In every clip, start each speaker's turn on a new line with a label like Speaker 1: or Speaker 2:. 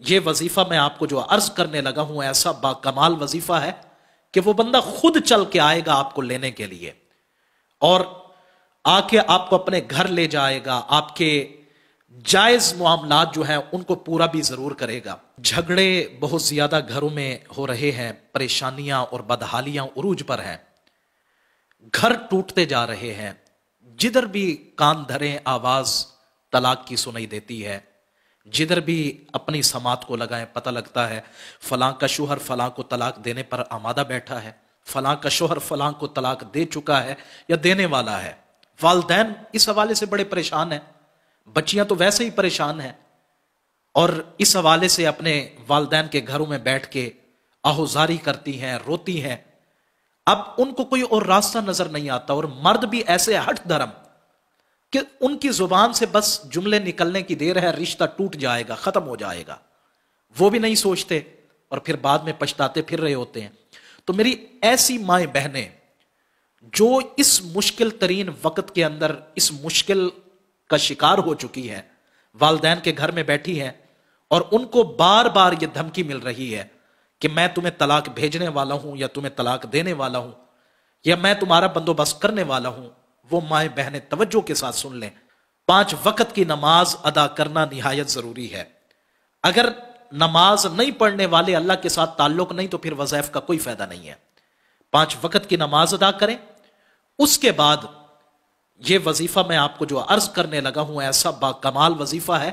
Speaker 1: یہ وظیفہ میں آپ کو جو عرض کرنے لگا ہوں ایسا باکمال وظیفہ ہے کہ وہ بندہ خود چل کے آئے گا آپ کو لینے کے لیے، اور آ کے آپ کو اپنے گھر لے جائے گا، آپ کے جائز معاملات جو ہیں ان کو پورا بھی ضرور کرے گا۔ جھگڑے بہت زیادہ گھروں میں ہو رہے ہیں، پریشانیاں اور بدحالیاں عروج پر ہیں، گھر ٹوٹتے جا رہے ہیں، جدھر بھی کان دھریں آواز طلاق کی سنائی دیتی ہے، جدھر بھی اپنی سماعت کو لگائیں پتہ لگتا ہے فلاں کا شوہر فلاں کو طلاق دینے پر آمادہ بیٹھا ہے، فلاں کا شوہر فلاں کو طلاق دے چکا ہے یا دینے والا ہے۔ والدین اس حوالے سے بڑے پریشان ہیں، بچیاں تو ویسے ہی پریشان ہیں، اور اس حوالے سے اپنے والدین کے گھروں میں بیٹھ کے آہوزاری کرتی ہیں، روتی ہیں۔ اب ان کو کوئی اور راستہ نظر نہیں آتا، اور مرد بھی ایسے ہٹ دھرم کہ ان کی زبان سے بس جملے نکلنے کی دیر ہے، رشتہ ٹوٹ جائے گا، ختم ہو جائے گا، وہ بھی نہیں سوچتے اور پھر بعد میں پچھتاتے پھر رہے ہوتے ہیں۔ تو میری ایسی مائیں بہنیں جو اس مشکل ترین وقت کے اندر اس مشکل کا شکار ہو چکی ہے، والدین کے گھر میں بیٹھی ہیں اور ان کو بار بار یہ دھمکی مل رہی ہے کہ میں تمہیں طلاق بھیجنے والا ہوں یا تمہیں طلاق دینے والا ہوں یا میں تمہارا بندوبست کرنے والا ہوں، وہ مائیں بہنیں توجہ کے ساتھ سن لیں۔ 5 وقت کی نماز ادا کرنا نہایت ضروری ہے۔ اگر نماز نہیں پڑھنے والے اللہ کے ساتھ تعلق نہیں تو پھر وظائف کا کوئی فائدہ نہیں ہے۔ 5 وقت کی نماز ادا کریں، اس کے بعد یہ وظیفہ میں آپ کو جو عرض کرنے لگا ہوں ایسا باکمال وظیفہ ہے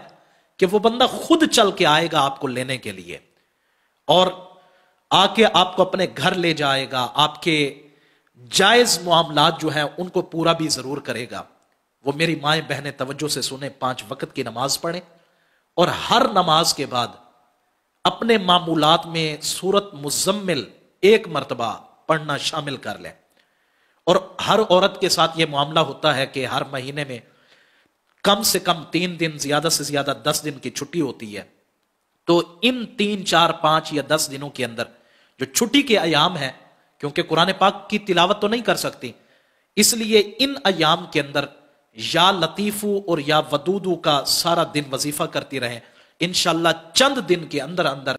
Speaker 1: کہ وہ بندہ خود چل کے آئے گا آپ کو لینے کے لیے، اور آ کے آپ کو اپنے گھر لے جائے گا، آپ کے جائز معاملات جو ہیں ان کو پورا بھی ضرور کرے گا۔ وہ میری مائیں بہنیں توجہ سے سنیں، 5 وقت کی نماز پڑھیں، اور ہر نماز کے بعد اپنے معمولات میں سورت مزمل 1 مرتبہ پڑھنا شامل کر لیں۔ اور ہر عورت کے ساتھ یہ معاملہ ہوتا ہے کہ ہر مہینے میں کم سے کم 3 دن، زیادہ سے زیادہ 10 دن کی چھٹی ہوتی ہے، تو ان 3، 4، 5 یا 10 دنوں کے اندر جو چھٹی کے ایام ہیں، کیونکہ قرآن پاک کی تلاوت تو نہیں کر سکتی، اس لیے ان ایام کے اندر یا لطیفو اور یا ودودو کا سارا دن وظیفہ کرتی رہیں، انشاءاللہ چند دن کے اندر اندر